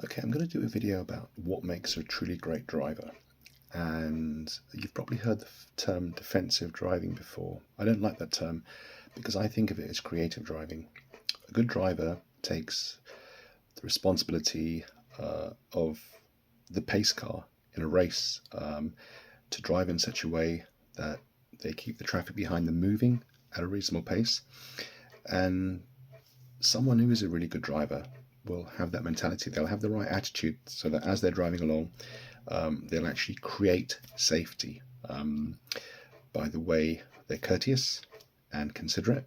Okay, I'm going to do a video about what makes a truly great driver. And you've probably heard the term defensive driving before. I don't like that term because I think of it as creative driving. A good driver takes the responsibility of the pace car in a race to drive in such a way that they keep the traffic behind them moving at a reasonable pace. And someone who is a really good driver will have that mentality. They'll have the right attitude so that as they're driving along, they'll actually create safety by the way they're courteous and considerate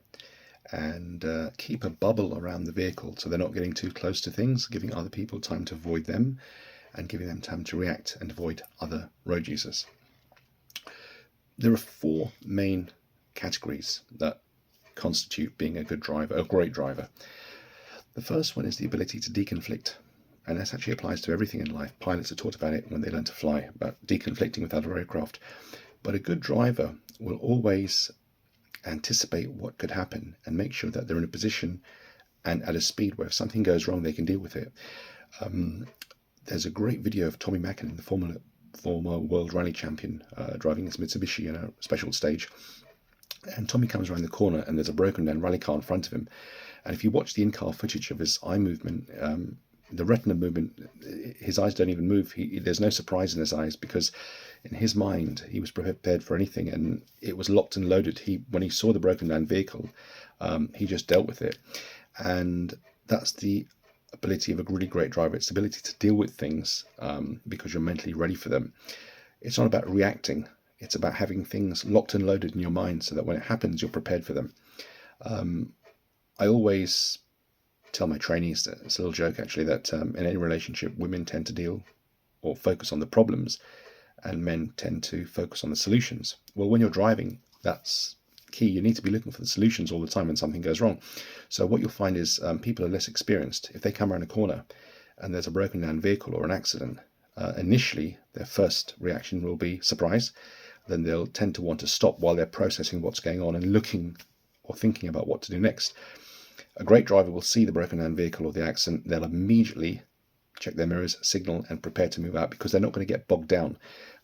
and keep a bubble around the vehicle so they're not getting too close to things, giving other people time to avoid them and giving them time to react and avoid other road users. There are four main categories that constitute being a good driver, a great driver. The first one is the ability to deconflict, and this actually applies to everything in life. Pilots are taught about it when they learn to fly, about deconflicting with other aircraft. But a good driver will always anticipate what could happen and make sure that they're in a position and at a speed where if something goes wrong, they can deal with it. There's a great video of Tommi Mäkinen, the former world rally champion, driving his Mitsubishi in a special stage. And Tommy comes around the corner and there's a broken down rally car in front of him. And if you watch the in-car footage of his eye movement, the retina movement, his eyes don't even move. There's no surprise in his eyes because in his mind, he was prepared for anything and it was locked and loaded. When he saw the broken down vehicle, he just dealt with it. And that's the ability of a really great driver. It's the ability to deal with things because you're mentally ready for them. It's not about reacting. It's about having things locked and loaded in your mind so that when it happens, you're prepared for them. I always tell my trainees, it's a little joke actually, that in any relationship, women tend to deal or focus on the problems and men tend to focus on the solutions. Well, when you're driving, that's key. You need to be looking for the solutions all the time when something goes wrong. So what you'll find is people are less experienced. If they come around a corner and there's a broken down vehicle or an accident, initially their first reaction will be surprise. Then they'll tend to want to stop while they're processing what's going on and looking or thinking about what to do next. A great driver will see the broken down vehicle or the accident. They'll immediately check their mirrors, signal, and prepare to move out because they're not going to get bogged down.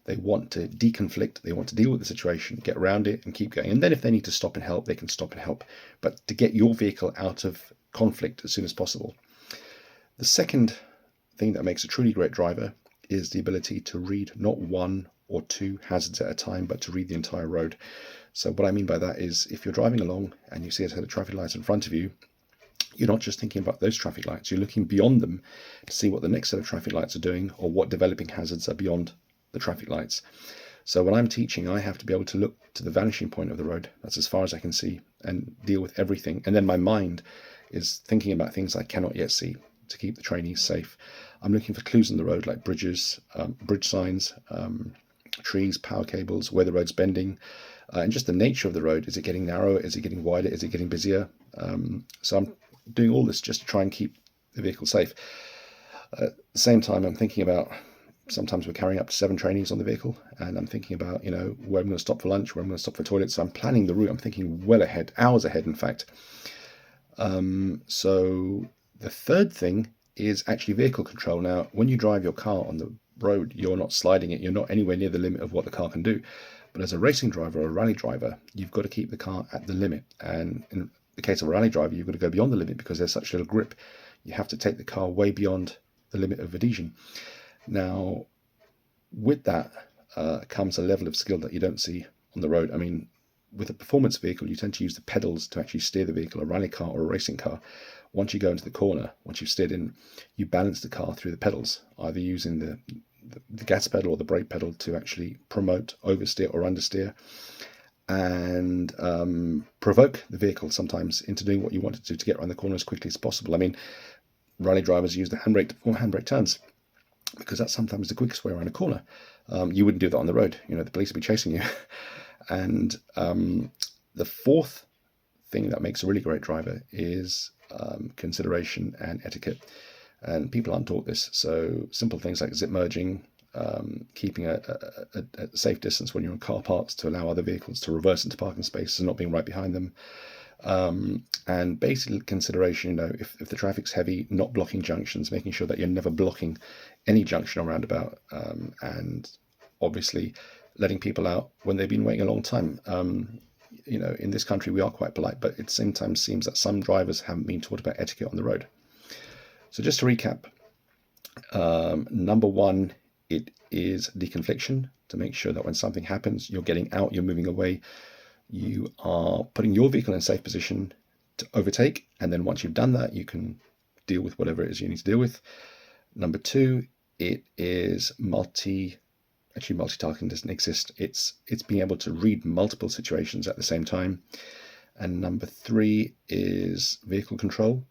They want to deconflict. They want to deal with the situation, get around it, and keep going. And then if they need to stop and help, they can stop and help. But to get your vehicle out of conflict as soon as possible. The second thing that makes a truly great driver is the ability to read not one or two hazards at a time, but to read the entire road. So what I mean by that is if you're driving along and you see a set of traffic lights in front of you, you're not just thinking about those traffic lights, you're looking beyond them to see what the next set of traffic lights are doing or what developing hazards are beyond the traffic lights. So when I'm teaching, I have to be able to look to the vanishing point of the road. That's as far as I can see and deal with everything. And then my mind is thinking about things I cannot yet see to keep the trainees safe. I'm looking for clues on the road like bridges, bridge signs, trees, power cables, where the road's bending, and just the nature of the road. Is it getting narrower? Is it getting wider? Is it getting busier? So I'm doing all this just to try and keep the vehicle safe. At the same time, I'm thinking about, sometimes we're carrying up to 7 trainees on the vehicle, and I'm thinking about, where I'm going to stop for lunch, where I'm going to stop for toilet. So I'm planning the route. I'm thinking well ahead, hours ahead, in fact. So the third thing is actually vehicle control. Now, when you drive your car on the road, you're not sliding it. You're not anywhere near the limit of what the car can do. But as a racing driver or a rally driver, you've got to keep the car at the limit. And in the case of a rally driver, you've got to go beyond the limit because there's such little grip. You have to take the car way beyond the limit of adhesion. Now, with that comes a level of skill that you don't see on the road. I mean, with a performance vehicle, you tend to use the pedals to actually steer the vehicle. A rally car or a racing car, once you go into the corner, once you've steered in, you balance the car through the pedals, either using the gas pedal or the brake pedal to actually promote, oversteer or understeer, and provoke the vehicle sometimes into doing what you want it to get around the corner as quickly as possible. I mean, rally drivers use the handbrake to perform handbrake turns because that's sometimes the quickest way around a corner. You wouldn't do that on the road. The police would be chasing you. And the fourth thing that makes a really great driver is consideration and etiquette. And people aren't taught this. So simple things like zip merging, keeping a safe distance when you're in car parks to allow other vehicles to reverse into parking spaces and not being right behind them. And basic consideration, if the traffic's heavy, not blocking junctions, making sure that you're never blocking any junction or roundabout, and obviously letting people out when they've been waiting a long time. In this country we are quite polite, but it sometimes seems that some drivers haven't been taught about etiquette on the road. So just to recap, number one, it is deconfliction, to make sure that when something happens, you're getting out, you're moving away, you are putting your vehicle in a safe position to overtake, and then once you've done that, you can deal with whatever it is you need to deal with. Number two, it is multitasking doesn't exist. It's being able to read multiple situations at the same time. And number three is vehicle control.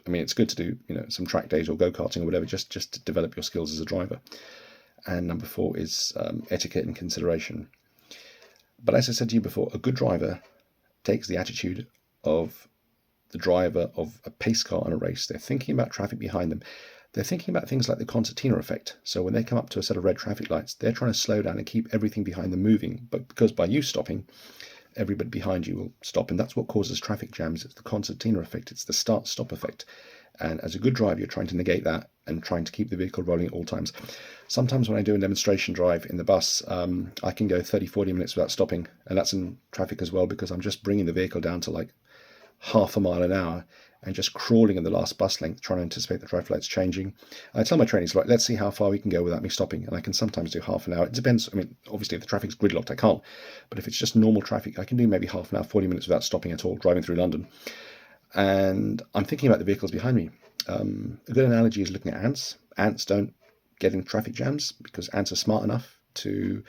It's good to do some track days or go-karting or whatever, just to develop your skills as a driver. And number four is etiquette and consideration. But as I said to you before, a good driver takes the attitude of the driver of a pace car on a race. They're thinking about traffic behind them. They're thinking about things like the concertina effect. So when they come up to a set of red traffic lights, they're trying to slow down and keep everything behind them moving. But because by you stopping, everybody behind you will stop. And that's what causes traffic jams. It's the concertina effect. It's the start-stop effect. And as a good driver, you're trying to negate that and trying to keep the vehicle rolling at all times. Sometimes when I do a demonstration drive in the bus, I can go 30, 40 minutes without stopping. And that's in traffic as well, because I'm just bringing the vehicle down to like half a mile an hour and just crawling in the last bus length, trying to anticipate the traffic lights changing. I tell my trainees, right, let's see how far we can go without me stopping. And I can sometimes do half an hour. It depends. Obviously, if the traffic's gridlocked, I can't. But if it's just normal traffic, I can do maybe half an hour, 40 minutes without stopping at all, driving through London. And I'm thinking about the vehicles behind me. A good analogy is looking at ants. Ants don't get in traffic jams because ants are smart enough to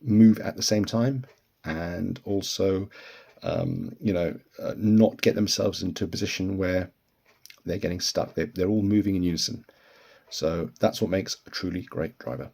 move at the same time and also not get themselves into a position where they're getting stuck. They're all moving in unison. So that's what makes a truly great driver.